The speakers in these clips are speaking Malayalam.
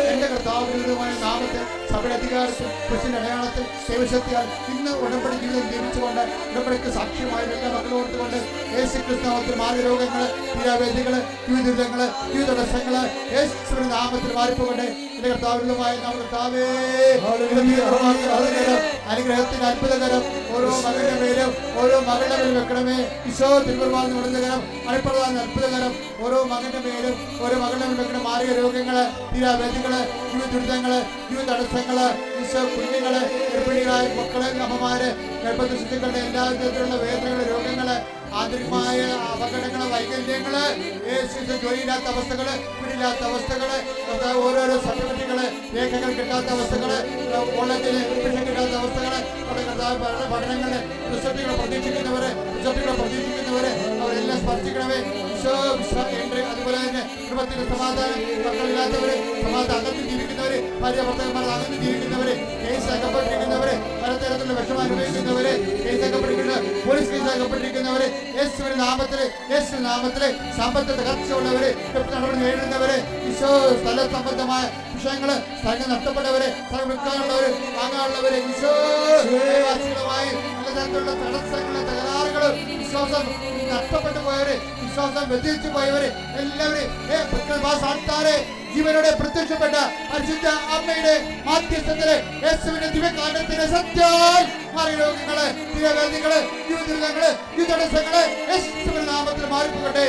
എന്റെ കർത്താവിനുമായ നാമത്തിൽ സഭയുടെ അധികാരത്തിൽ ക്രിസ്ത്യന്റെ അടയാളത്തിൽ ദൈവശക്തിയാൽ ഇന്ന് ഉടമ്പടി ജീവിതം ജീവിച്ചുകൊണ്ട് ഉടമ്പടിക്ക് സാക്ഷ്യമായ എല്ലാ മക്കളോർത്തുകൊണ്ട് യേശു ക്രിസ്തുനാമത്തിൽ മാർഗരോഗങ്ങള്, തീരാവേദികള്, ജീവിതങ്ങള്, ജീവിതടസ്സങ്ങള് യേശുവിന്റെ നാമത്തിൽ മാറിപ്പോകട്ടെ. എന്റെ കർത്താവിനുമായ കർത്താവേ, അനുഗ്രഹത്തിന്റെ അത്ഭുതകരം ഓരോ മകളുടെ മേലും ഓരോ മകളുടെ മേലും വെക്കണമേ. ഈശോ തിരുവരുമാകുന്ന ഉടനകരം മണിപ്രധാന അത്ഭുതകരം ഓരോ മകളുടെ മേലും ഓരോ മകളുടെ മേലും വെക്കണം. മാറിയ രോഗങ്ങള്, തീരാവേദികള്, ജീവിതദുരിതങ്ങള്, ജീവിതടസ്സങ്ങള്, ഈശോ കുഞ്ഞുങ്ങള്, ഗർഭിണികളായ മക്കള്, അമ്മമാര്, ഗർഭശിശുക്കളുടെ എല്ലാ തരത്തിലുള്ള വേദനകള്, രോഗങ്ങള്, ആന്തരികമായ അപകടങ്ങള്, വൈകല്യങ്ങള്, ജോലിയില്ലാത്ത അവസ്ഥകള്, വീടില്ലാത്ത അവസ്ഥകള്, ഓരോരോ സർട്ടിഫിക്കറ്റുകള്, രേഖകൾ കിട്ടാത്ത അവസ്ഥകള്, കോളേജില് അഡ്മിഷൻ കിട്ടാത്ത അവസ്ഥകള്, പഠനങ്ങള്, റിസൾട്ടുകൾ പ്രതീക്ഷിക്കുന്നവര് അവരെല്ലാം സ്പർശിക്കണമേ. അതുപോലെ തന്നെ കുടുംബത്തിന്റെ സമാധാനം, മക്കളില്ലാത്തവര്, സമാധാനം അകത്ത് ജീവിക്കുന്നവര്, ഭാര്യ ഭർത്താക്കന്മാർ അകത്ത് ജീവിക്കുന്നവര്, കേസ് അകപ്പെട്ടിരിക്കുന്നവര്, പലതരത്തിലുള്ള വിഷമം അനുഭവിക്കുന്നവര്, കേസ് അകപ്പെട്ടിരിക്കുന്ന പോലീസ് കേസ് അകപ്പെട്ടിരിക്കുന്നവര്, യേശുവിന്റെ നാമത്തില് സാമ്പത്തിക തകർച്ചയുള്ളവര്, നടപടി നേരിടുന്നവര്, ഈശോ സ്ഥല സംബന്ധമായ വിഷയങ്ങള്, സ്ഥലങ്ങൾ നഷ്ടപ്പെട്ടവര്, സ്ഥലം വിൽക്കാനുള്ളവര്, വാങ്ങാനുള്ളവര്, ഈശോ നിവാസികളുമായി പലതരത്തിലുള്ള തടസ്സങ്ങള്, തകരാറുകള്, വിശ്വാസം നഷ്ടപ്പെട്ടു പോയവര്, വിശ്വാസം വ്യതിരിച്ചു പോയവര് എല്ലാവരും ജീവനോടെ പ്രത്യക്ഷപ്പെട്ട പരിശുദ്ധ അമ്മയുടെ മാധ്യസ്ഥത്തില് യേശുവിന്റെ ദിവ്യകാരണത്തിന്റെ സത്യാൽ മാർഗരോഗങ്ങള്, തീരവേദികള്, ജീവിതങ്ങള്, ജീവിതടസ്സങ്ങള് യേശുവിന്റെ നാമത്തിൽ മാറിപ്പോകട്ടെ.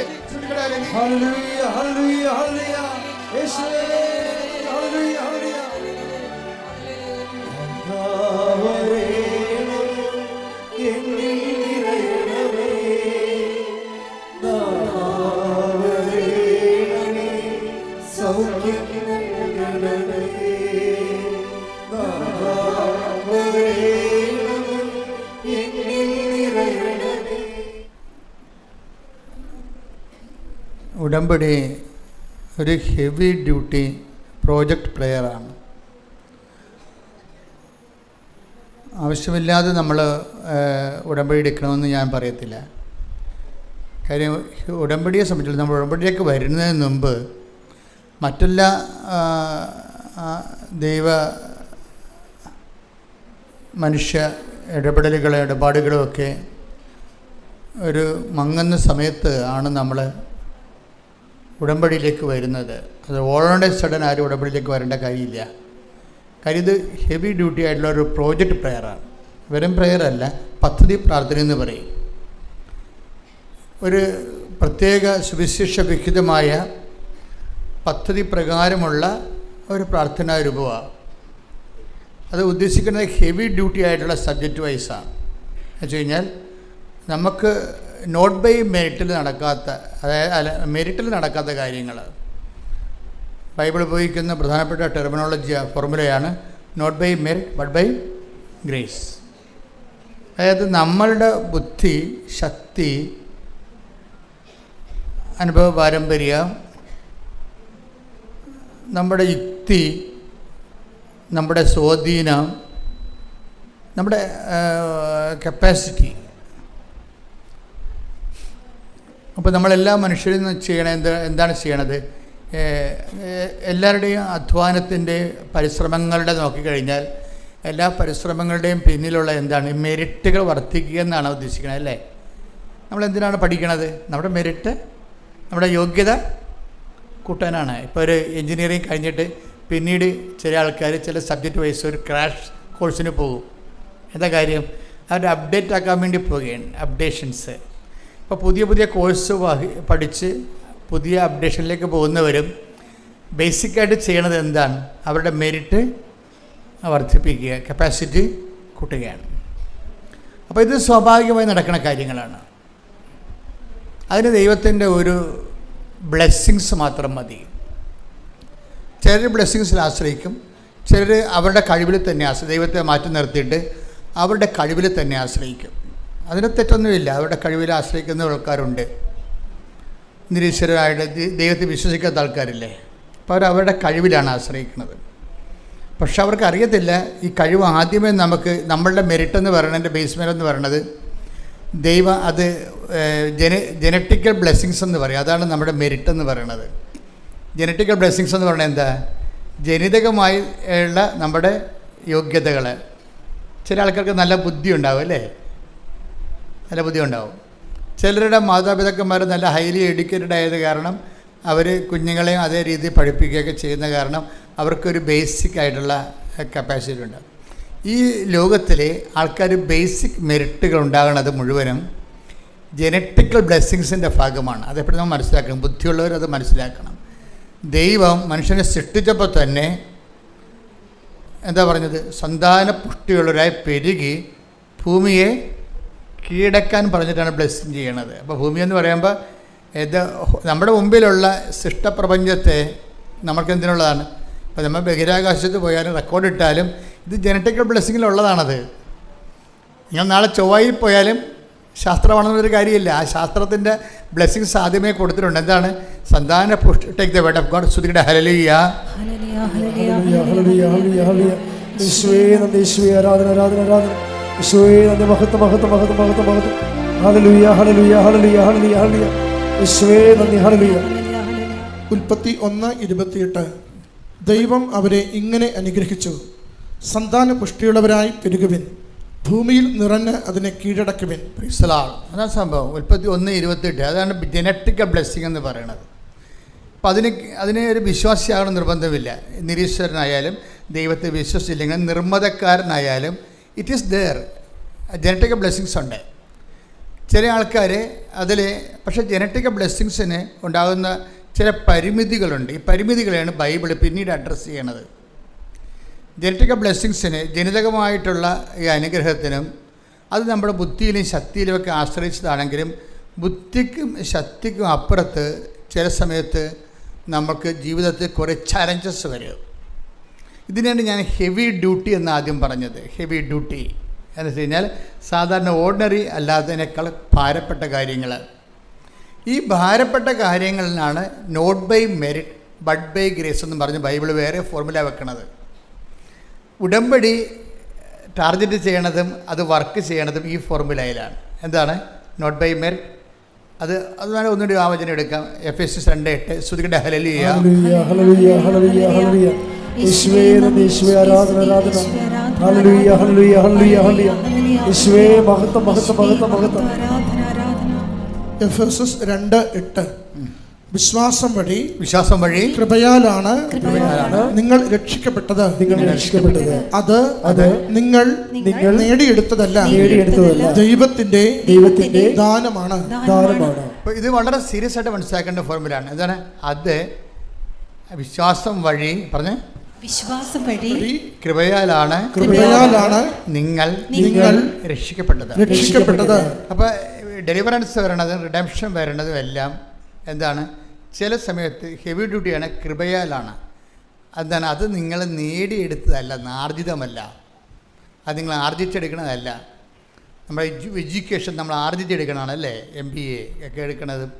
ഉടമ്പടി ഒരു ഹെവി ഡ്യൂട്ടി പ്രോജക്റ്റ് പ്ലെയറാണ്. ആവശ്യമില്ലാതെ നമ്മൾ ഉടമ്പടി എടുക്കണമെന്ന് ഞാൻ പറയത്തില്ല. കാര്യം ഉടമ്പടിയെ സംബന്ധിച്ചിടത്തോളം നമ്മൾ ഉടമ്പടിയിലേക്ക് വരുന്നതിന് മുമ്പ് മറ്റെല്ലാ ദൈവ മനുഷ്യ ഇടപാടുകളും ഒക്കെ ഒരു മങ്ങുന്ന സമയത്ത് ആണ് നമ്മൾ ഉടമ്പടിയിലേക്ക് വരുന്നത്. അത് ഓൾറെഡി സഡൻ ആരും ഉടമ്പടിയിലേക്ക് വരേണ്ട കാര്യമില്ല. കാര്യം ഇത് ഹെവി ഡ്യൂട്ടി ആയിട്ടുള്ള ഒരു പ്രോജക്റ്റ് പ്രെയറാണ്. വെറും പ്രെയറല്ല, പദ്ധതി പ്രാർത്ഥന എന്ന് പറയും. ഒരു പ്രത്യേക സുവിശേഷ വിഹിതമായ പദ്ധതി പ്രകാരമുള്ള ഒരു പ്രാർത്ഥനാ രൂപമാണ്. അത് ഉദ്ദേശിക്കുന്നത് ഹെവി ഡ്യൂട്ടി ആയിട്ടുള്ള സബ്ജക്റ്റ് വൈസാണ്. എന്ന് വെച്ച് കഴിഞ്ഞാൽ നമുക്ക് നോട്ട് ബൈ മെറിറ്റിൽ നടക്കാത്ത, അതായത് മെറിറ്റിൽ നടക്കാത്ത കാര്യങ്ങൾ ബൈബിൾ ഉപയോഗിക്കുന്ന പ്രധാനപ്പെട്ട ടെർമിനോളജി ഫോർമുലയാണ് not by merit but by grace. അതായത് നമ്മളുടെ ബുദ്ധി, ശക്തി, അനുഭവ പാരമ്പര്യം, നമ്മുടെ യുക്തി, നമ്മുടെ സ്വാധീനം, നമ്മുടെ കപ്പാസിറ്റി. അപ്പോൾ നമ്മളെല്ലാ മനുഷ്യരും എന്താണ് ചെയ്യണത്? എല്ലാവരുടെയും അധ്വാനത്തിൻ്റെ പരിശ്രമങ്ങളുടെ നോക്കിക്കഴിഞ്ഞാൽ എല്ലാ പരിശ്രമങ്ങളുടെയും പിന്നിലുള്ള എന്താണ്? മെറിറ്റുകൾ വർദ്ധിക്കുക എന്നാണ് ഉദ്ദേശിക്കുന്നത്, അല്ലേ? നമ്മളെന്തിനാണ് പഠിക്കണത്? നമ്മുടെ മെറിറ്റ്, നമ്മുടെ യോഗ്യത കൂട്ടാനാണ്. ഇപ്പോൾ ഒരു എൻജിനീയറിങ് കഴിഞ്ഞിട്ട് പിന്നീട് ചില ആൾക്കാർ ചില സബ്ജക്റ്റ് വൈസ് ഒരു ക്രാഷ് കോഴ്സിന് പോകും. എന്താ കാര്യം? അവർ അപ്ഡേറ്റ് ആക്കാൻ വേണ്ടി പോവുകയാണ്, അപ്ഡേഷൻസ്. ഇപ്പോൾ പുതിയ കോഴ്സ് പഠിച്ച് പുതിയ അപ്ഡേഷനിലേക്ക് പോകുന്നവരും ബേസിക്കായിട്ട് ചെയ്യണത് എന്താണ്? അവരുടെ മെറിറ്റ് വർദ്ധിപ്പിക്കുക, കപ്പാസിറ്റി കൂട്ടുകയാണ്. അപ്പോൾ ഇത് സ്വാഭാവികമായി നടക്കുന്ന കാര്യങ്ങളാണ്. അതിന് ദൈവത്തിൻ്റെ ഒരു ബ്ലെസ്സിങ്സ് മാത്രം മതി. ചിലർ ബ്ലെസ്സിങ്സിൽ ആശ്രയിക്കും, ചിലർ അവരുടെ കഴിവിൽ തന്നെ ദൈവത്തെ മാറ്റി നിർത്തിയിട്ട് അവരുടെ കഴിവിൽ തന്നെ ആശ്രയിക്കും. അതിന് തെറ്റൊന്നുമില്ല. അവരുടെ കഴിവിൽ ആശ്രയിക്കുന്ന ആൾക്കാരുണ്ട്. നിരീശ്വരരായിട്ട് ദൈവത്തെ വിശ്വസിക്കാത്ത ആൾക്കാരില്ലേ? അപ്പോൾ അവരുടെ കഴിവിലാണ് ആശ്രയിക്കുന്നത്. പക്ഷെ അവർക്ക് അറിയത്തില്ല ഈ കഴിവ് ആദ്യമേ നമ്മളുടെ മെറിറ്റ് എന്ന് പറയുന്നതിൻ്റെ ബേസ്മെൻ്റ് എന്ന് പറയുന്നത് ദൈവം അത് ജനറ്റിക്കൽ ബ്ലെസ്സിങ്സ് എന്ന് പറയും. അതാണ് നമ്മുടെ മെരിറ്റ് എന്ന് പറയുന്നത്. ജനറ്റിക്കൽ ബ്ലെസ്സിങ്സ് എന്ന് പറയുന്നത് എന്താ? ജനിതകമായി ഉള്ള നമ്മുടെ യോഗ്യതകൾ. ചില ആൾക്കാർക്ക് നല്ല ബുദ്ധി ഉണ്ടാവും അല്ലേ, നല്ല ബുദ്ധി ഉണ്ടാവും. ചിലരുടെ മാതാപിതാക്കന്മാർ നല്ല ഹൈലി എഡ്യൂക്കേറ്റഡ് ആയത് കാരണം അവർ കുഞ്ഞുങ്ങളെയും അതേ രീതിയിൽ പഠിപ്പിക്കുകയൊക്കെ ചെയ്യുന്ന കാരണം അവർക്കൊരു ബേസിക് ആയിട്ടുള്ള കപ്പാസിറ്റി ഉണ്ട്. ഈ ലോകത്തിലെ ആൾക്കാർ ബേസിക് മെറിറ്റുകൾ ഉണ്ടാകുന്നത് മുഴുവനും ജനറ്റിക്കൽ ബ്ലെസ്സിങ്സിൻ്റെ ഭാഗമാണ്. അതെപ്പോഴും നമ്മൾ മനസ്സിലാക്കണം. ബുദ്ധിയുള്ളവർ അത് മനസ്സിലാക്കണം. ദൈവം മനുഷ്യനെ സൃഷ്ടിച്ചപ്പോൾ തന്നെ എന്താ പറഞ്ഞത്? സന്താന പുഷ്ടിയുള്ളവരായി പെരുകി ഭൂമിയെ കീഴടക്കാൻ പറഞ്ഞിട്ടാണ് ബ്ലെസ്സിങ് ചെയ്യണത്. അപ്പോൾ ഭൂമി എന്ന് പറയുമ്പോൾ ഇത് നമ്മുടെ മുമ്പിലുള്ള സൃഷ്ടപ്രപഞ്ചത്തെ നമുക്കെന്തിനുള്ളതാണ്? ഇപ്പോൾ നമ്മൾ ബഹിരാകാശത്ത് പോയാലും റെക്കോർഡ് ഇട്ടാലും ഇത് ജനറ്റിക്കൽ ബ്ലെസ്സിങ്ങിലുള്ളതാണത്. നിങ്ങൾ നാളെ ചൊവ്വയിൽ പോയാലും ശാസ്ത്രമാണെന്നൊരു കാര്യമില്ല. ആ ശാസ്ത്രത്തിൻ്റെ ബ്ലെസ്സിങ്സ് ആദ്യമേ കൊടുത്തിട്ടുണ്ട്. എന്താണ്? സന്താന പുഷ്ടി. Take the word of God. സ്തുതിക്കട്ടെ. Hallelujah, hallelujah, hallelujah, hallelujah, hallelujah. യേശുവേ നന്ദി, യേശുവേ ആരാധന, ആരാധന, ആരാധന. യേശുവേ നന്ദി, മഹത്വം, മഹത്വം, മഹത്വം, മഹത്വം, മഹത്വം. Hallelujah, hallelujah, hallelujah, hallelujah, hallelujah. യേശുവേ നന്ദി, ഹല്ലേലൂയ. ഉൽപ്പത്തി 1:28. ദൈവം അവരെ ഇങ്ങനെ അനുഗ്രഹിച്ചു: സന്താന പുഷ്ടിയുള്ളവരായി പെരുകുവിൻ, ഭൂമിയിൽ നിറഞ്ഞ് അതിനെ കീഴടക്കുവിൻ. അതാണ് സംഭവം. ഉൽപ്പത്തി 1:28. അതാണ് ജനറ്റിക്കൽ ബ്ലെസ്സിങ് എന്ന് പറയുന്നത്. അപ്പം അതിന് ഒരു വിശ്വാസിയാകണം നിർബന്ധമില്ല. നിരീശ്വരനായാലും ദൈവത്തെ വിശ്വസിച്ചില്ലെങ്കിൽ നിർമ്മതക്കാരനായാലും it is there. Genetical blessings ഉണ്ട്. ചില ആൾക്കാർ അതിൽ പക്ഷേ ജനറ്റിക്കൽ ബ്ലെസ്സിങ്സിന് ഉണ്ടാകുന്ന ചില പരിമിതികളുണ്ട്. ഈ പരിമിതികളെയാണ് ബൈബിൾ പിന്നീട് അഡ്രസ്സ് ചെയ്യണത്. ജനറ്റിക്കൽ ബ്ലെസ്സിങ്സിന് ജനിതകമായിട്ടുള്ള ഈ അനുഗ്രഹത്തിനും അത് നമ്മുടെ ബുദ്ധിയിലും ശക്തിയിലുമൊക്കെ ആശ്രയിച്ചതാണെങ്കിലും ബുദ്ധിക്കും ശക്തിക്കും അപ്പുറത്ത് ചില സമയത്ത് നമുക്ക് ജീവിതത്തിൽ കുറേ ചലഞ്ചസ് വരും. ഇതിനാണ് ഞാൻ ഹെവി ഡ്യൂട്ടി എന്ന് ആദ്യം പറഞ്ഞത്. ഹെവി ഡ്യൂട്ടി എന്ന് വെച്ച് കഴിഞ്ഞാൽ സാധാരണ ഓർഡിനറി അല്ലാത്തതിനേക്കാൾ ഭാരപ്പെട്ട കാര്യങ്ങൾ. ഈ ഭാരപ്പെട്ട കാര്യങ്ങളിലാണ് not by merit but by grace എന്ന് പറഞ്ഞ് ബൈബിൾ വേറെ ഫോർമുല വെക്കണത്. ഉടമ്പടി ടാർഗറ്റ് ചെയ്യണതും അത് വർക്ക് ചെയ്യണതും ഈ ഫോർമുലയിലാണ്. എന്താണ്? Not by merit. അത് വേണം ഒന്നുകൂടി ആവചനം എടുക്കാം. എഫെസ്യസ് 2:8. സ്തുതിക്കട്ടെ. Hallelujah, hallelujah, hallelujah, hallelujah. യേശുവേ നന്ദി, യേശുവേ ആരാധന, ആരാധന. Hallelujah, hallelujah, hallelujah, hallelujah. യേശുവേ മഹത്വം, മഹത്വം, മഹത്വം, മഹത്വം. എഫെസസ് 2:8. വിശ്വാസം വഴി കൃപയാലാണ് നിങ്ങൾ രക്ഷിക്കപ്പെട്ടത്. അത് നിങ്ങൾ നേടിയെടുത്തതല്ല, ദൈവത്തിന്റെ ദാനമാണ്. അപ്പോൾ ഇത് വളരെ സീരിയസ് ആയിട്ട് മനസ്സിലാക്കേണ്ട ഫോർമുലയാണ്. എന്താണ് അത്? വിശ്വാസം വഴി പറഞ്ഞ് വിശ്വാസം വഴി കൃപയാലാണ് നിങ്ങൾ രക്ഷിക്കപ്പെട്ടത്. അപ്പോൾ ഡെലിവറൻസ് വരണതും റിഡംഷൻ വരണതും എല്ലാം എന്താണ്? ചില സമയത്ത് ഹെവി ഡ്യൂട്ടിയാണ്. കൃപയാലാണ്. എന്താണ്? അത് നിങ്ങൾ നേടിയെടുത്തതല്ല, ആർജിതമല്ല. അത് നിങ്ങൾ ആർജിച്ചെടുക്കണതല്ല. നമ്മുടെ എഡ്യൂക്കേഷൻ നമ്മൾ ആർജിച്ചെടുക്കണതാണ് അല്ലേ? MBA ഒക്കെ എടുക്കണതും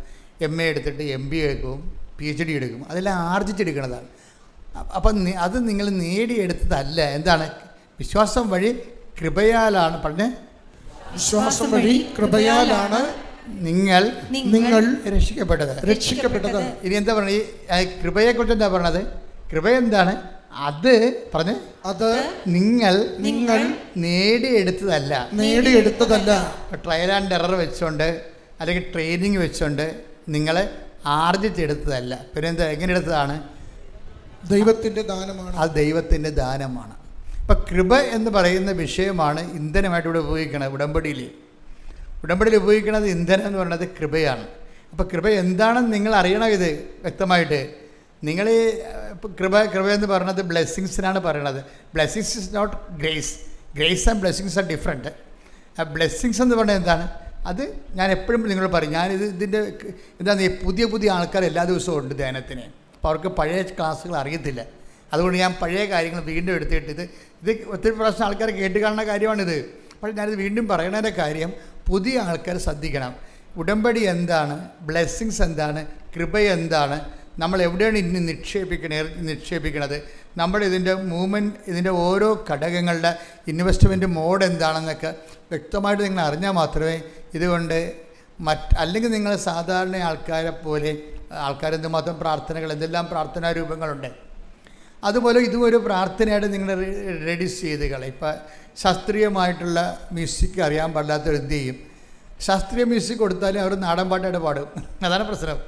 MA എടുത്തിട്ട് MBA എടുക്കും, PhD എടുക്കും. അതെല്ലാം ആർജിച്ചെടുക്കണതാണ്. അപ്പം അത് നിങ്ങൾ നേടിയെടുത്തതല്ല. എന്താണ്? വിശ്വാസം വഴി കൃപയാലാണ്. പറഞ്ഞ് വിശ്വാസം വഴി കൃപയാലാണ് നിങ്ങൾ രക്ഷിക്കപ്പെട്ടത്. ഇനി എന്താ പറഞ്ഞത്? ഈ കൃപയെക്കുറിച്ച് എന്താ പറഞ്ഞത്? കൃപ എന്താണ്? അത് പറഞ്ഞ് അത് നിങ്ങൾ നേടിയെടുത്തതല്ല. ട്രയൽ ആൻഡ് എറർ വെച്ചുകൊണ്ട് അല്ലെങ്കിൽ ട്രെയിനിങ് വെച്ചുകൊണ്ട് നിങ്ങൾ ആർജിച്ചെടുത്തതല്ല. പിന്നെ എന്താ? എങ്ങനെ എടുത്തതാണ്? ദൈവത്തിൻ്റെ ദാനമാണ്. അത് ദൈവത്തിൻ്റെ ദാനമാണ്. ഇപ്പം കൃപ എന്ന് പറയുന്ന വിഷയമാണ് ഇന്ധനമായിട്ട് ഇവിടെ ഉപയോഗിക്കുന്നത്. ഉടമ്പടിയിൽ ഉപയോഗിക്കുന്നത് ഇന്ധനം എന്ന് പറയുന്നത് കൃപയാണ്. അപ്പോൾ കൃപ എന്താണെന്ന് നിങ്ങൾ അറിയണം. ഇത് വ്യക്തമായിട്ട് നിങ്ങൾ ഈ കൃപ എന്ന് പറയുന്നത് ബ്ലെസ്സിങ്സിനാണ് പറയണത്. Blessings is not grace. Grace and blessings are different. Blessings എന്ന് പറഞ്ഞാൽ എന്താണ്? അത് ഞാൻ എപ്പോഴും നിങ്ങളോട് പറയും. ഇതിൻ്റെ എന്താണ്? ഈ പുതിയ ആൾക്കാർ എല്ലാ ദിവസവും ഉണ്ട് ധ്യാനത്തിന്. അപ്പോൾ അവർക്ക് പഴയ ക്ലാസ്സുകൾ അറിയത്തില്ല. അതുകൊണ്ട് ഞാൻ പഴയ കാര്യങ്ങൾ വീണ്ടും എടുത്തിട്ട് ഇത് ഒത്തിരി പ്രാവശ്യം ആൾക്കാർ കേട്ട് കാണുന്ന കാര്യമാണിത്. അപ്പോൾ ഞാനിത് വീണ്ടും പറയണതിൻ്റെ കാര്യം പുതിയ ആൾക്കാർ ശ്രദ്ധിക്കണം. ഉടമ്പടി എന്താണ്? ബ്ലെസ്സിങ്സ് എന്താണ്? കൃപ എന്താണ്? നമ്മൾ എവിടെയാണ് ഇനി നിക്ഷേപിക്കണത്? നമ്മൾ ഇതിൻ്റെ മൂവ്മെൻറ്റ്, ഇതിൻ്റെ ഓരോ ഘടകങ്ങളുടെ ഇൻവെസ്റ്റ്മെൻറ്റ് മോഡ് എന്താണെന്നൊക്കെ വ്യക്തമായിട്ട് നിങ്ങൾ അറിഞ്ഞാൽ മാത്രമേ ഇതുകൊണ്ട് അല്ലെങ്കിൽ നിങ്ങൾ സാധാരണ ആൾക്കാരെ പോലെ എന്തുമാത്രം പ്രാർത്ഥനകൾ, എന്തെല്ലാം പ്രാർത്ഥനാ രൂപങ്ങളുണ്ട്, അതുപോലെ ഇതും ഒരു പ്രാർത്ഥനയായിട്ട് നിങ്ങൾ റെഡ്യൂസ് ചെയ്ത് കളയും. ഇപ്പം ശാസ്ത്രീയമായിട്ടുള്ള മ്യൂസിക് അറിയാൻ പാടില്ലാത്തവർ എന്ത് ചെയ്യും? ശാസ്ത്രീയ മ്യൂസിക് കൊടുത്താലും അവർ നാടൻ പാട്ടായിട്ട് പാടും. അതാണ് പ്രശ്നം.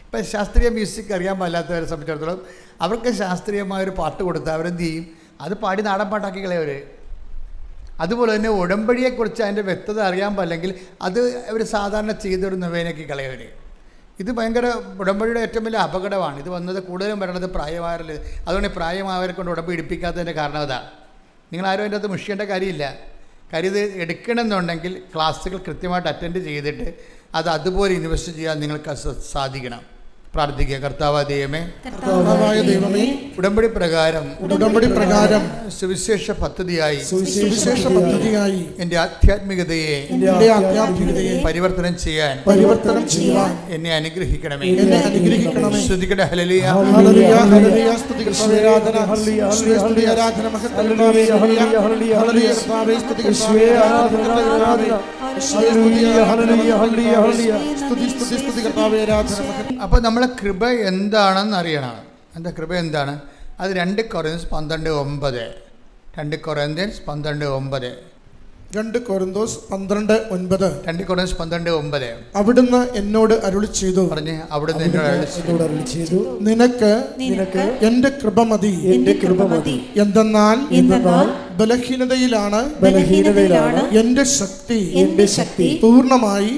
ഇപ്പം ശാസ്ത്രീയ മ്യൂസിക് അറിയാൻ പാടില്ലാത്തവരെ സംബന്ധിച്ചിടത്തോളം അവർക്ക് ശാസ്ത്രീയമായൊരു പാട്ട് കൊടുത്താൽ അവരെന്ത് ചെയ്യും? അത് പാടി നാടൻ പാട്ടാക്കി കളയവർ. അതുപോലെ തന്നെ ഉടമ്പടിയെക്കുറിച്ച് അതിൻ്റെ വ്യക്തത അറിയാൻ പാടില്ലെങ്കിൽ അത് അവർ സാധാരണ ചെയ്തൊരു നൊവേനയ്ക്ക് കളയവർ. ഇത് ഭയങ്കര ഉടമ്പടിയുടെ ഏറ്റവും വലിയ അപകടമാണ്. ഇത് വന്നത് കൂടുതലും വരണത് പ്രായമായവരിൽ. അതുകൊണ്ട് പ്രായമായവരെ കൊണ്ട് ഉടമ്പടി എടുപ്പിക്കാത്തതിൻ്റെ കാരണം അതാണ്. നിങ്ങളാരും അതിൻ്റെ അകത്ത് മുഷിക്കേണ്ട കാര്യമില്ല. കാര്യം ഇത് എടുക്കണമെന്നുണ്ടെങ്കിൽ ക്ലാസ്സുകൾ കൃത്യമായിട്ട് അറ്റൻഡ് ചെയ്തിട്ട് അത് അതുപോലെ ഇൻവെസ്റ്റ് ചെയ്യാൻ നിങ്ങൾക്ക് സാധിക്കണം. പ്രാർത്ഥിക്കുക. കർത്താവായ ദൈവമേ, ഉടമ്പടി പ്രകാരം സുവിശേഷ പദ്ധതിയായി എൻ്റെ ആധ്യാത്മികതയെ പരിവർത്തനം ചെയ്യാൻ എന്നെ അനുഗ്രഹിക്കണമേ. സ്തുതിക്കട്ടെ. ഹല്ലേലൂയ. അപ്പോൾ നമ്മളെ കൃപ എന്താണെന്ന് അറിയണം. എന്താ കൃപ എന്താണ്? അത് 2 കൊരിന്ത്യൻസ് 12:9. 2 കൊരിന്ത്യൻസ് 12:9. 2 കൊരിന്തോസ് 12:9. 2 കൊരിന്ത്യൻസ് 12:9. അവിടുന്ന് എന്നോട് അരുളി ചെയ്തു. പറഞ്ഞേ, അവിടുന്ന് എന്നോട് അരുളി ചെയ്തു, നിനക്ക് എന്റെ കൃപ മതി. എന്തെന്നാൽ ബലഹീനതയിലാണ് എന്റെ ശക്തി പൂർണ്ണമായി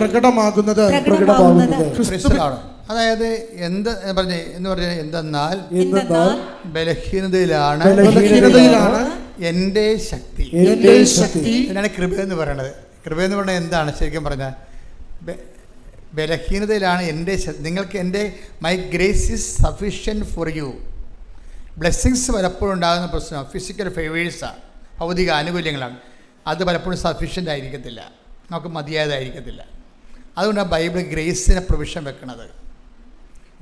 പ്രകടമാകുന്നത്. ക്രിസ്തുവിലാണ്. അതായത് എന്തെന്നാൽ ബലഹീനതയിലാണ് എൻ്റെ ശക്തി. ഇതിനാണ് കൃപ എന്ന് പറയണത്. കൃപ എന്ന് പറഞ്ഞാൽ എന്താണ് ശരിക്കും പറഞ്ഞാൽ? ബലഹീനതയിലാണ് എൻ്റെ നിങ്ങൾക്ക് എൻ്റെ my grace is sufficient for you. Blessings പലപ്പോഴും ഉണ്ടാകുന്ന പ്രശ്നം ഫിസിക്കൽ ഫേവേഴ്സാണ്, ഭൗതിക ആനുകൂല്യങ്ങളാണ്. അത് പലപ്പോഴും സഫിഷ്യൻ്റ് ആയിരിക്കത്തില്ല, നമുക്ക് മതിയായതായിരിക്കത്തില്ല. അതുകൊണ്ടാണ് ബൈബിൾ ഗ്രേസിനെ പ്രൊവിഷൻ വെക്കുന്നത്.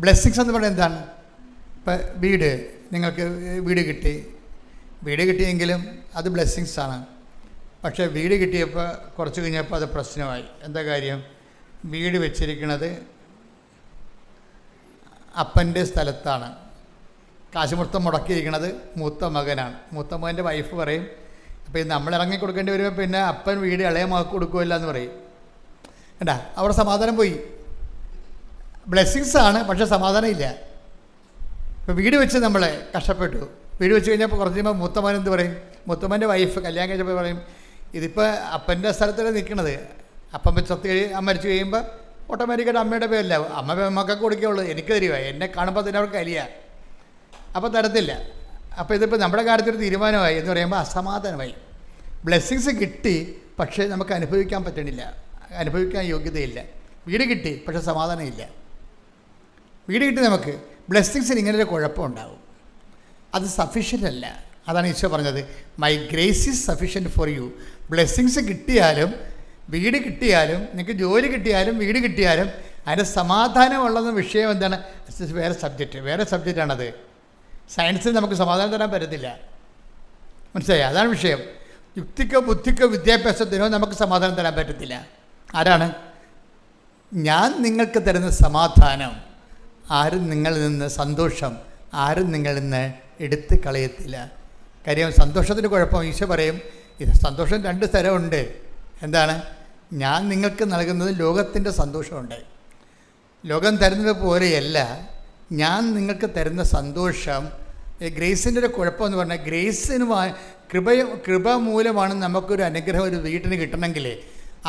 ബ്ലെസ്സിങ്സ് എന്ന് പറയുന്നത് എന്താണ്? ഇപ്പം നിങ്ങൾക്ക് വീട് കിട്ടിയെങ്കിലും അത് ബ്ലെസ്സിങ്സാണ്. പക്ഷേ വീട് കിട്ടിയപ്പോൾ കുറച്ച് കഴിഞ്ഞപ്പോൾ അത് പ്രശ്നമായി. എന്താ കാര്യം? വീട് വെച്ചിരിക്കുന്നത് അപ്പൻ്റെ സ്ഥലത്താണ്. കാശ് മൊത്തം മുടക്കിയിരിക്കുന്നത് മൂത്ത മകനാണ്. മൂത്ത മകൻ്റെ വൈഫ് പറയും, അപ്പോൾ ഇത് നമ്മൾ ഇറങ്ങി കൊടുക്കേണ്ടി വരുമ്പോൾ പിന്നെ അപ്പൻ വീട് ഇളയ മകൾക്ക് കൊടുക്കുകയില്ല എന്ന് പറയും. കേട്ടാ, അവിടെ സമാധാനം പോയി. ബ്ലെസ്സിങ്സാണ്, പക്ഷേ സമാധാനം ഇല്ല. ഇപ്പോൾ വീട് വെച്ച് നമ്മൾ കഷ്ടപ്പെട്ടു. വീട് വെച്ച് കഴിഞ്ഞപ്പോൾ കുറച്ച് കഴിയുമ്പോൾ മൂത്തമ്മൻ എന്ത് പറയും? മൂത്തമ്മൻ്റെ വൈഫ് കല്യാണം കഴിച്ചപ്പോൾ പറയും, ഇതിപ്പോൾ അപ്പൻ്റെ സ്ഥലത്തല്ലേ നിൽക്കണത്. അപ്പം മരിച്ചു കഴിയുമ്പോൾ ഓട്ടോമാറ്റിക്കായിട്ട് അമ്മയുടെ പേരില്ല, അമ്മ മക്കൾക്ക് കൊടുക്കുകയുള്ളൂ. എനിക്ക് തരുക, എന്നെ കാണുമ്പോൾ തന്നെ അവർക്ക് കലിയ, അപ്പോൾ തരത്തില്ല. അപ്പോൾ ഇതിപ്പോൾ നമ്മുടെ കാര്യത്തിലൊരു തീരുമാനമായി എന്ന് പറയുമ്പോൾ അസമാധാനമായി. ബ്ലെസ്സിങ്സ് കിട്ടി, പക്ഷേ നമുക്ക് അനുഭവിക്കാൻ പറ്റണില്ല, അനുഭവിക്കാൻ യോഗ്യതയില്ല. വീട് കിട്ടി, പക്ഷേ സമാധാനമില്ല. വീട് കിട്ടി നമുക്ക്, ബ്ലെസ്സിങ്സിന് ഇങ്ങനൊരു കുഴപ്പമുണ്ടാവും. അത് സഫിഷ്യൻ്റ് അല്ല. അതാണ് ഈശോ പറഞ്ഞത്, my grace is sufficient for you. Blessings കിട്ടിയാലും വീട് കിട്ടിയാലും നിങ്ങൾക്ക് ജോലി കിട്ടിയാലും വീട് കിട്ടിയാലും അതിൻ്റെ സമാധാനമുള്ളത് വിഷയം എന്താണ്? വേറെ സബ്ജക്റ്റാണത്. സയൻസിൽ നമുക്ക് സമാധാനം തരാൻ പറ്റത്തില്ല, മനസ്സിലായി? അതാണ് വിഷയം. യുക്തിക്കോ ബുദ്ധിക്കോ വിദ്യാഭ്യാസത്തിനോ നമുക്ക് സമാധാനം തരാൻ പറ്റത്തില്ല. ആരാണ്? ഞാൻ നിങ്ങൾക്ക് തരുന്ന സമാധാനം ആരും നിങ്ങളിൽ നിന്ന്, സന്തോഷം ആരും നിങ്ങളിൽ നിന്ന് എടുത്ത് കളയത്തില്ല. കാര്യം സന്തോഷത്തിന് കുഴപ്പം ഈശോ പറയും, ഇത് സന്തോഷം 2 തരമുണ്ട്. എന്താണ്? ഞാൻ നിങ്ങൾക്ക് നൽകുന്നത് ലോകത്തിൻ്റെ സന്തോഷമുണ്ട്. ലോകം തരുന്നത് പോലെയല്ല ഞാൻ നിങ്ങൾക്ക് തരുന്ന സന്തോഷം. ഗ്രേസിൻ്റെ ഒരു കുഴപ്പമെന്ന് പറഞ്ഞാൽ കൃപ മൂലമാണ് നമുക്കൊരു അനുഗ്രഹം ഒരു വീട്ടിന് കിട്ടണമെങ്കിൽ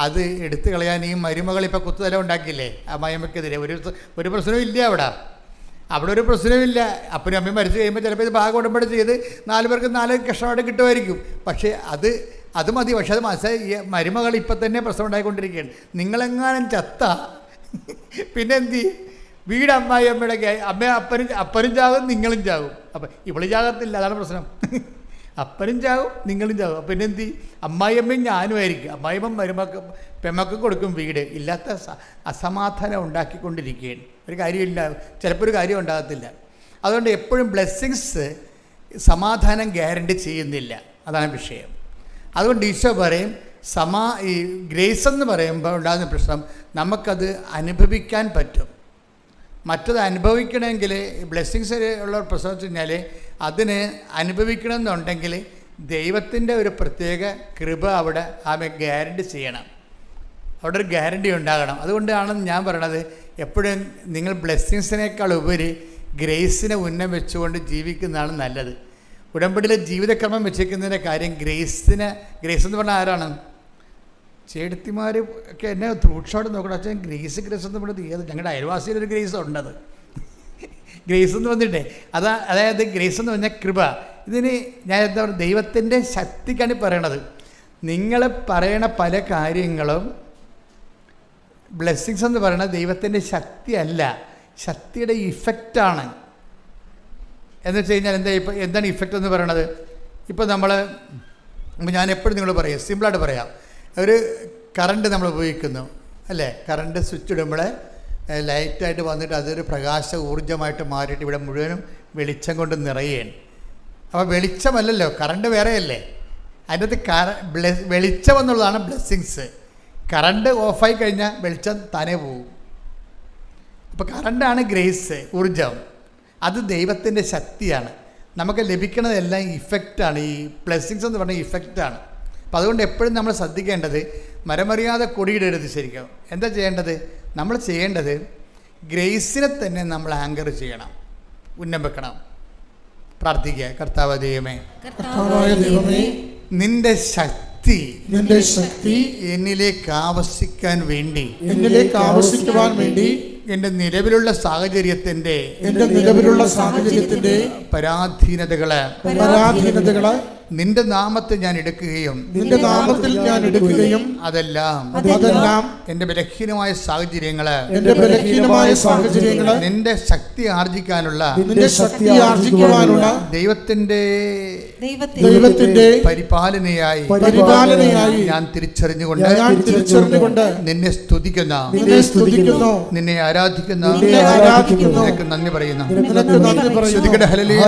അത് എടുത്തു കളയാൻ ഈ മരുമകളിപ്പോൾ കുത്തുതല ഉണ്ടാക്കിയില്ലേ ആ മയമക്കെതിരെ. ഒരു പ്രശ്നവും ഇല്ല അവിടെ ഒരു പ്രശ്നമില്ല. അപ്പനും അമ്മയും മരിച്ചു കഴിയുമ്പോൾ ചിലപ്പോൾ ഇത് ഭാഗം ഉടമ്പടി ചെയ്ത് 4 പേർക്ക് 4 കഷ്ണമായിട്ട് കിട്ടുമായിരിക്കും. പക്ഷേ അത് മതി. പക്ഷേ അത് മനസ്സിലായി, മരുമകൾ ഇപ്പം തന്നെ പ്രശ്നം ഉണ്ടായിക്കൊണ്ടിരിക്കുകയാണ്. നിങ്ങളെങ്ങാനും ചത്ത പിന്നെ എന്ത് ചെയ്യും? വീട് അമ്മായി അമ്മയുടെ അപ്പനും ചാകും നിങ്ങളും ചാകും. അപ്പം ഇവള് ചാകത്തില്ല, അതാണ് പ്രശ്നം. അപ്പനും ചാകും നിങ്ങളും ചാകും. അപ്പം പിന്നെ എന്ത് ചെയ്യും? അമ്മായിയമ്മയും ഞാനുമായിരിക്കും. അമ്മായിയമ്മ പെമ്മക്ക് കൊടുക്കും വീട്. ഇല്ലാത്ത അസമാധാനം ഉണ്ടാക്കിക്കൊണ്ടിരിക്കുകയാണ്. ഒരു കാര്യമില്ല, ചിലപ്പോൾ ഒരു കാര്യം ഉണ്ടാകത്തില്ല. അതുകൊണ്ട് എപ്പോഴും ബ്ലെസ്സിങ്സ് സമാധാനം ഗ്യാരണ്ടി ചെയ്യുന്നില്ല, അതാണ് വിഷയം. അതുകൊണ്ട് ഈശോ പറയും ഈ ഗ്രേസ് എന്ന് പറയുമ്പോൾ ഉണ്ടാകുന്ന പ്രശ്നം നമുക്കത് അനുഭവിക്കാൻ പറ്റും. മറ്റത് അനുഭവിക്കണമെങ്കിൽ ബ്ലെസ്സിങ്സ് ഉള്ള പ്രശ്നം വെച്ച് കഴിഞ്ഞാൽ അതിന് അനുഭവിക്കണമെന്നുണ്ടെങ്കിൽ ദൈവത്തിൻ്റെ ഒരു പ്രത്യേക കൃപ അവിടെ ഗ്യാരണ്ടി ചെയ്യണം, അവിടെ ഒരു ഗ്യാരണ്ടി ഉണ്ടാകണം. അതുകൊണ്ടാണ് ഞാൻ പറയണത് എപ്പോഴും നിങ്ങൾ ബ്ലെസ്സിങ്സിനേക്കാൾ ഉപരി ഗ്രേസിനെ ഉന്നം വെച്ചുകൊണ്ട് ജീവിക്കുന്നതാണ് നല്ലത്. ഉടമ്പടിയിലെ ജീവിതക്രമം വെച്ചിരിക്കുന്നതിൻ്റെ കാര്യം ഗ്രേസ് എന്ന് പറഞ്ഞാൽ ആരാണ്? ചേട്ടത്തിമാർ ഒക്കെ എന്നെ രൂക്ഷമായിട്ട് നോക്കണം. അച്ഛൻ ഗ്രേസ് എന്ന് പറഞ്ഞത് ഏത്? ഞങ്ങളുടെ അയൽവാസിയിലൊരു ഗ്രേസ് ഉണ്ടത്. ഗ്രേസ് എന്ന് വന്നിട്ടേ അതായത് ഗ്രേസ് എന്ന് പറഞ്ഞാൽ കൃപ. ഇതിന് ഞാൻ എന്താ പറയുക, ദൈവത്തിൻ്റെ ശക്തിക്കാണ് പറയണത്. നിങ്ങൾ പറയണ പല കാര്യങ്ങളും ബ്ലെസ്സിങ്സ് എന്ന് പറയുന്നത് ദൈവത്തിൻ്റെ ശക്തിയല്ല, ശക്തിയുടെ ഇഫക്റ്റാണ്. എന്ന് വെച്ച് കഴിഞ്ഞാൽ എന്താണ് ഇഫക്റ്റ് എന്ന് പറയണത്? ഇപ്പോൾ ഞാൻ എപ്പോഴും നിങ്ങൾ പറയാം, സിമ്പിളായിട്ട് പറയാം. ഒരു കറണ്ട് നമ്മൾ ഉപയോഗിക്കുന്നു അല്ലേ? കറണ്ട് സ്വിച്ച് ഇടുമ്പോൾ ലൈറ്റായിട്ട് വന്നിട്ട് അതൊരു പ്രകാശ ഊർജ്ജമായിട്ട് മാറിയിട്ട് ഇവിടെ മുഴുവനും വെളിച്ചം കൊണ്ട് നിറയുകയാണ്. അപ്പോൾ വെളിച്ചമല്ലല്ലോ, കറണ്ട് വേറെയല്ലേ. അതിൻ്റെ അകത്ത് വെളിച്ചം എന്നുള്ളതാണ് ബ്ലെസ്സിങ്സ്. കറണ്ട് ഓഫായി കഴിഞ്ഞാൽ വെളിച്ചം താനേ പോകും. അപ്പോൾ കറണ്ടാണ് ഗ്രേസ്, ഊർജം. അത് ദൈവത്തിൻ്റെ ശക്തിയാണ്. നമുക്ക് ലഭിക്കുന്നതെല്ലാം ഇഫക്റ്റാണ്. ഈ ബ്ലെസ്സിങ്സ് എന്ന് പറഞ്ഞാൽ ഇഫക്റ്റാണ്. അപ്പം അതുകൊണ്ട് എപ്പോഴും നമ്മൾ ശ്രദ്ധിക്കേണ്ടത് മരമറിയാതെ കൊടിയിടരുത്. ശരിക്കും എന്താ ചെയ്യേണ്ടത്? നമ്മൾ ചെയ്യേണ്ടത് ഗ്രേസിനെ തന്നെ നമ്മൾ ആങ്കർ ചെയ്യണം, ഉന്നം വെക്കണം, പ്രാർത്ഥിക്കുക. കർത്താവ് ദൈവമേ, നിന്റെ ശക്തി എന്നിലേക്ക് ആവശ്യിക്കാൻ വേണ്ടി എൻ്റെ നിലവിലുള്ള സാഹചര്യത്തിൻ്റെ പരാധീനതകള് നിന്റെ നാമത്തിൽ ഞാൻ എടുക്കുകയും അതെല്ലാം എൻ്റെ ബലഹീനമായ സാഹചര്യങ്ങള് നിന്റെ ശക്തി ആർജിക്കാനുള്ള ദൈവത്തിന്റെ പരിപാലനയായി ഞാൻ തിരിച്ചറിഞ്ഞുകൊണ്ട് നിന്നെ സ്തുതിക്കുന്ന, നിന്നെ ആരാധിക്കുന്ന, നിനക്ക് നന്ദി പറയുന്നു. ശ്രുതികട ഹല്ലേലൂയ.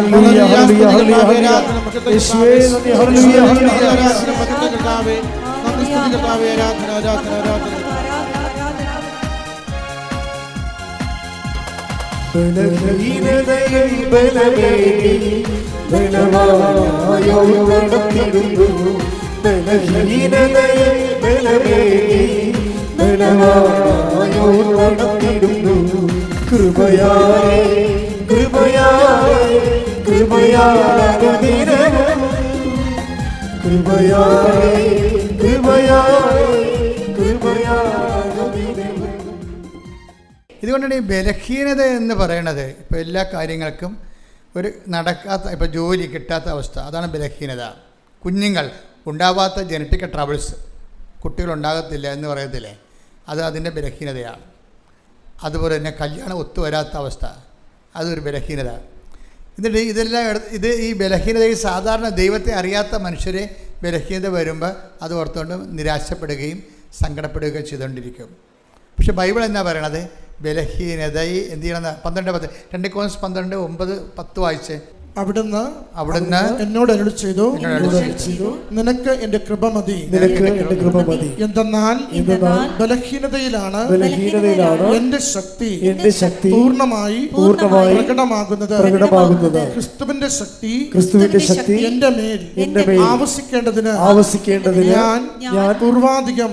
ഇതുകൊണ്ടാണ് ഈ ബലഹീനത എന്ന് പറയുന്നത്. ഇപ്പോൾ എല്ലാ കാര്യങ്ങൾക്കും ഒരു നടക്കാത്ത, ഇപ്പോൾ ജോലി കിട്ടാത്ത അവസ്ഥ, അതാണ് ബലഹീനത. കുഞ്ഞുങ്ങൾ ഉണ്ടാവാത്ത ജനറ്റിക് ട്രബിൾസ്, കുട്ടികളുണ്ടാകത്തില്ല എന്ന് പറയത്തില്ലേ, അത് അതിൻ്റെ ബലഹീനതയാണ്. അതുപോലെ തന്നെ കല്യാണം ഒത്തുവരാത്ത അവസ്ഥ, അതൊരു ബലഹീനത. എന്നിട്ട് ഈ ബലഹീനതയിൽ സാധാരണ ദൈവത്തെ അറിയാത്ത മനുഷ്യരെ ബലഹീനത വരുമ്പോൾ അത് ഓർത്തുകൊണ്ട് നിരാശപ്പെടുകയും സങ്കടപ്പെടുകയും ചെയ്തുകൊണ്ടിരിക്കും. പക്ഷെ ബൈബിൾ എന്നാ പറയണത്? ബലഹീനതയെ എന്ത് ചെയ്യണമെന്ന് 12:10 2 Corinthians 12:9-10 വായിച്ച്. അവിടുന്ന് എന്നോട് അരുളി ചെയ്തു, നിനക്ക് എൻ്റെ കൃപ മതി. എന്തെന്നാൽ ബലഹീനതയിലാണ് എൻ്റെ ശക്തി പൂർണ്ണമായി പ്രകടമാകുന്നത്. ക്രിസ്തുവിന്റെ ശക്തി എൻ്റെ മേൽ ആവസിക്കേണ്ടതിന് ഞാൻ പൂർവാധികം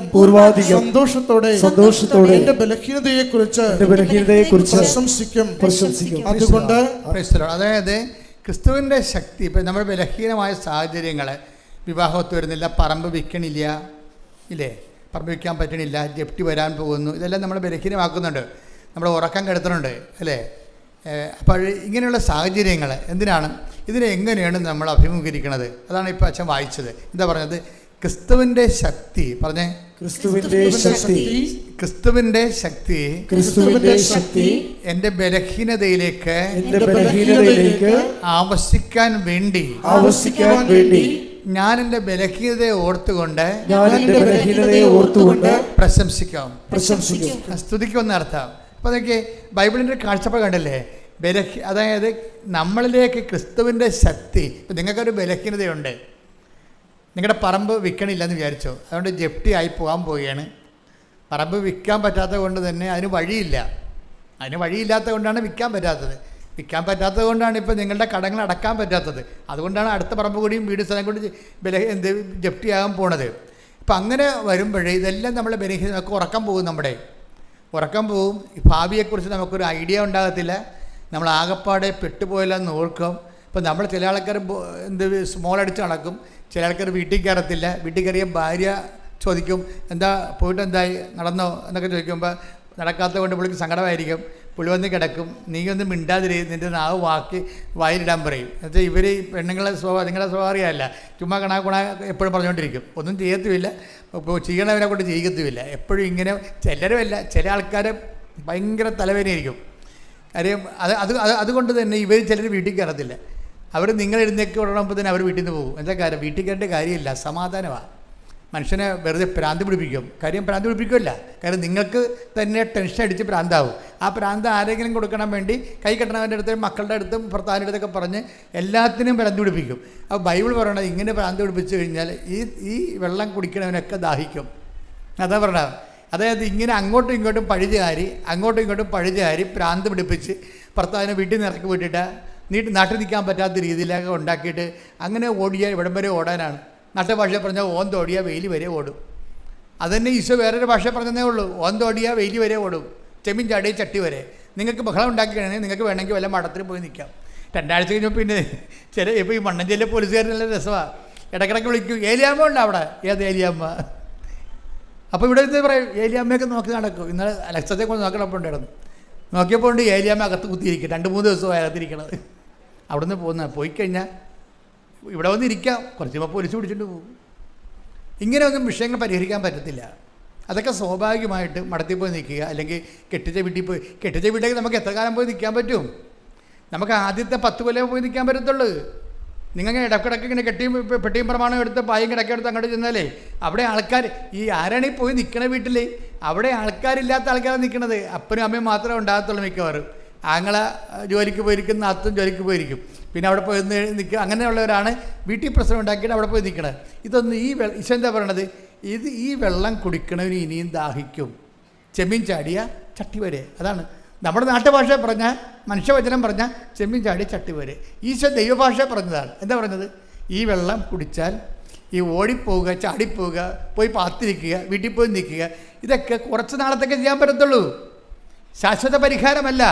സന്തോഷത്തോടെ എൻ്റെ ബലഹീനതയെ കുറിച്ച് പ്രശംസിക്കും. അതുകൊണ്ട് അതായത് ക്രിസ്തുവിൻ്റെ ശക്തി. ഇപ്പം നമ്മുടെ ബലഹീനമായ സാഹചര്യങ്ങൾ, വിവാഹത്ത് വരുന്നില്ല, പറമ്പ് വിൽക്കണില്ല, ഇല്ലേ, പറമ്പ് വിൽക്കാൻ പറ്റണില്ല, ജപ്തി വരാൻ പോകുന്നു, ഇതെല്ലാം നമ്മൾ ബലഹീനമാക്കുന്നുണ്ട്, നമ്മുടെ ഉറക്കം കെടുത്തുന്നുണ്ട്, അല്ലേ. അപ്പോൾ ഇങ്ങനെയുള്ള സാഹചര്യങ്ങൾ എന്തിനാണ്? ഇതിനെ എങ്ങനെയാണ് നമ്മൾ അഭിമുഖീകരിക്കുന്നത്? അതാണ് ഇപ്പോൾ അച്ഛൻ വായിച്ചത്. എന്താ പറഞ്ഞത്? ക്രിസ്തുവിൻ്റെ ശക്തി. പറഞ്ഞേ, ക്രിസ്തുവിൻ്റെ ശക്തി എൻ്റെ ബലഹീനതയിലേക്ക് ആവശ്യിക്കാൻ വേണ്ടി ഞാൻ എൻ്റെ ബലഹീനതയെ ഓർത്തുകൊണ്ട് പ്രശംസിക്കാം, സ്തുതിക്കുമെന്ന് അർത്ഥം. അപ്പോൾ അതൊക്കെ ബൈബിളിൻ്റെ കാഴ്ചപ്പാട് കണ്ടല്ലേ? അതായത് നമ്മളിലേക്ക് ക്രിസ്തുവിൻ്റെ ശക്തി. ഇപ്പം നിങ്ങൾക്കൊരു ബലഹീനതയുണ്ട്, നിങ്ങളുടെ പറമ്പ് വിൽക്കണില്ലെന്ന് വിചാരിച്ചോ, അതുകൊണ്ട് ജപ്തി ആയി പോകാൻ പോവുകയാണ്. പറമ്പ് വിൽക്കാൻ പറ്റാത്തത് കൊണ്ട് തന്നെ അതിന് വഴിയില്ല. അതിന് വഴിയില്ലാത്തത് കൊണ്ടാണ് വിൽക്കാൻ പറ്റാത്തത്. വിൽക്കാൻ പറ്റാത്തത് കൊണ്ടാണ് ഇപ്പോൾ നിങ്ങളുടെ കടങ്ങൾ അടക്കാൻ പറ്റാത്തത്. അതുകൊണ്ടാണ് അടുത്ത പറമ്പ് കൂടിയും വീട് സ്ഥലം കൂടി ജപ്തിയാകാൻ പോണത്. ഇപ്പം അങ്ങനെ വരുമ്പോഴേ ഇതെല്ലാം നമ്മളെ നമുക്ക് ഉറക്കം പോകും. ഉറക്കം പോവും. ഭാവിയെക്കുറിച്ച് നമുക്കൊരു ഐഡിയ ഉണ്ടാകത്തില്ല. നമ്മൾ ആകപ്പാടെ പെട്ടുപോയില്ലെന്ന് ഓർക്കും. ഇപ്പം നമ്മൾ ചില ആൾക്കാർ സ്മോൾ അടിച്ച് നടക്കും, ചില ആൾക്കാർ വീട്ടിൽ കയറത്തില്ല. വീട്ടിൽ കയറിയ ഭാര്യ ചോദിക്കും, എന്താ പോയിട്ട് എന്തായി, നടന്നോ എന്നൊക്കെ ചോദിക്കുമ്പോൾ നടക്കാത്തത് കൊണ്ട് പുള്ളിക്ക് സങ്കടമായിരിക്കും. പുള്ളി വന്ന് കിടക്കും, നീ ഒന്നും മിണ്ടാതിരി, നിൻ്റെ നാവ് വായിലിടാൻ പറയും. എന്നുവെച്ചാൽ ഇവർ പെണ്ണുങ്ങളെ നിങ്ങളുടെ സ്വഭാവമല്ല, ചുമ്മാ കണാ എപ്പോഴും പറഞ്ഞുകൊണ്ടിരിക്കും. ഒന്നും ചെയ്യത്തുമില്ല, ചെയ്യണവനെ കൊണ്ട് ചെയ്യിക്കത്തുമില്ല. എപ്പോഴും ഇങ്ങനെ ചിലരുമല്ല, ചില ആൾക്കാർ ഭയങ്കര തലവേദനയായിരിക്കും. കാര്യം അതുകൊണ്ട് തന്നെ ഇവർ ചിലർ വീട്ടിൽ കയറത്തില്ല. അവർ നിങ്ങളെഴുന്നേക്ക് ഉടനുമ്പോൾ തന്നെ അവർ വീട്ടിൽ നിന്ന് പോകും. എന്താ കാര്യം? വീട്ടിൽ കയറേണ്ട കാര്യമില്ല, സമാധാനമാണ്. മനുഷ്യനെ വെറുതെ ഭ്രാന്ത് പിടിപ്പിക്കും. കാര്യം ഭ്രാന്ത് പിടിപ്പിക്കുമല്ല, കാര്യം നിങ്ങൾക്ക് തന്നെ ടെൻഷൻ അടിച്ച് ഭ്രാന്താവും. ആ ഭ്രാന്ത് ആരെങ്കിലും കൊടുക്കണം വേണ്ടി കൈ കെട്ടണവൻ്റെ അടുത്തും മക്കളുടെ അടുത്തും ഭർത്താവിൻ്റെ അടുത്തൊക്കെ പറഞ്ഞ് എല്ലാത്തിനും ഭ്രാന്ത് പിടിപ്പിക്കും. അപ്പോൾ ബൈബിൾ പറയണത് ഇങ്ങനെ ഭ്രാന്ത് പിടിപ്പിച്ച് കഴിഞ്ഞാൽ ഈ വെള്ളം കുടിക്കണവനൊക്കെ ദാഹിക്കും. അതാ പറയണത്. അതായത് ഇങ്ങനെ അങ്ങോട്ടും ഇങ്ങോട്ടും പഴുതുകാരി ഭ്രാന്ത് പിടിപ്പിച്ച് ഭർത്താവിനെ വീട്ടിൽ നിന്ന് ഇറക്കി വിട്ടിട്ട് നാട്ടിൽ നിൽക്കാൻ പറ്റാത്ത രീതിയിലൊക്കെ ഉണ്ടാക്കിയിട്ട് അങ്ങനെ ഓടിയാൽ ഇവിടം വരെ ഓടാനാണ്. നാട്ടുഭാഷ പറഞ്ഞാൽ ഓന്തോടിയാൽ വെയിൽ വരെ ഓടും. അതുതന്നെ ഈശോ വേറൊരു ഭാഷ പറഞ്ഞതേ ഉള്ളൂ, ഓന്തോടിയാൽ വെയിൽ വരെ ഓടും, ചെമ്മീൻ ചാടി ചട്ടി വരെ. നിങ്ങൾക്ക് ബഹളം ഉണ്ടാക്കി കഴിഞ്ഞാൽ നിങ്ങൾക്ക് വേണമെങ്കിൽ വല്ല മഠത്തിൽ പോയി നിൽക്കാം. 2 ആഴ്ച കഴിഞ്ഞപ്പോൾ പിന്നെ ഇപ്പോൾ ഈ മണ്ണഞ്ചേരിയിലെ പോലീസുകാർ നല്ല രസമാണ്, ഇടയ്ക്കിടയ്ക്ക് വിളിക്കും, ഏലിയാമ്മ ഉണ്ടോ അവിടെ? ഏത് ഏലിയാമ്മ? അപ്പോൾ ഇവിടെ നിന്ന് പറയും ഏലിയാമ്മയൊക്കെ നോക്കി നടക്കും. ഇന്നലെ അലക്സത്തെ കൊണ്ട് നോക്കണപ്പോൾ ഉണ്ടായിരുന്നു, നോക്കിയപ്പോൾ ഉണ്ട് ഏലിയാമ്മ അകത്ത് കുത്തിയിരിക്കും. 2-3 ദിവസമായി അകത്തിരിക്കണത്. അവിടെ നിന്ന് പോയി കഴിഞ്ഞാൽ ഇവിടെ വന്നിരിക്കാം, കുറച്ച് കഴിയുമ്പോൾ പോലീസ് പിടിച്ചിട്ട് പോകും. ഇങ്ങനെയൊന്നും വിഷയങ്ങൾ പരിഹരിക്കാൻ പറ്റത്തില്ല. അതൊക്കെ സ്വാഭാവികമായിട്ട് മടത്തിൽ പോയി നിൽക്കുക, അല്ലെങ്കിൽ കെട്ടിച്ച വീട്ടിലേക്ക് നമുക്ക് എത്ര കാലം പോയി നിൽക്കാൻ പറ്റും? നമുക്ക് ആദ്യത്തെ 10 കൊല്ലം പോയി നിൽക്കാൻ പറ്റത്തുള്ളൂ. നിങ്ങൾ ഇടക്കിടക്ക് ഇങ്ങനെ പെട്ടിയും പ്രമാണം എടുത്ത് പായും കിടക്കെടുത്ത് അങ്ങോട്ട് ചെന്നാലേ അവിടെ ആൾക്കാർ ആരാണ് ഈ പോയി നിൽക്കണ വീട്ടിൽ? അവിടെ ആൾക്കാരില്ലാത്ത ആൾക്കാരാണ് നിൽക്കണത്. അപ്പനും അമ്മയും മാത്രമേ ഉണ്ടാകത്തുള്ളൂ മിക്കവാറും. ആങ്ങള ജോലിക്ക് പോയിരിക്കും, നാത്തും ജോലിക്ക് പോയിരിക്കും, പിന്നെ അവിടെ പോയി നിൽക്കുക. അങ്ങനെയുള്ളവരാണ് വീട്ടിൽ പ്രശ്നം ഉണ്ടാക്കിയിട്ട് അവിടെ പോയി നിൽക്കണത്. ഇതൊന്നും ഈശോ എന്താ പറയണത്? ഈ വെള്ളം കുടിക്കണവന് ഇനിയും ദാഹിക്കും, ചെമ്മീൻ ചാടിയ ചട്ടി വരെ. അതാണ് നമ്മുടെ നാട്ടുഭാഷ പറഞ്ഞാൽ, മനുഷ്യവചനം പറഞ്ഞാൽ ചെമ്മീൻ ചാടി ചട്ടി വരെ. ഈശോ ദൈവഭാഷ പറഞ്ഞതാണ്. എന്താ പറഞ്ഞത്? ഈ വെള്ളം കുടിച്ചാൽ ഈ ഓടിപ്പോവുക, ചാടിപ്പോവുക, പോയി പാത്തിരിക്കുക, വീട്ടിൽ പോയി നിൽക്കുക, ഇതൊക്കെ കുറച്ച് നാളത്തേക്ക് ചെയ്യാൻ പറ്റത്തുള്ളൂ. ശാശ്വത പരിഹാരമല്ല.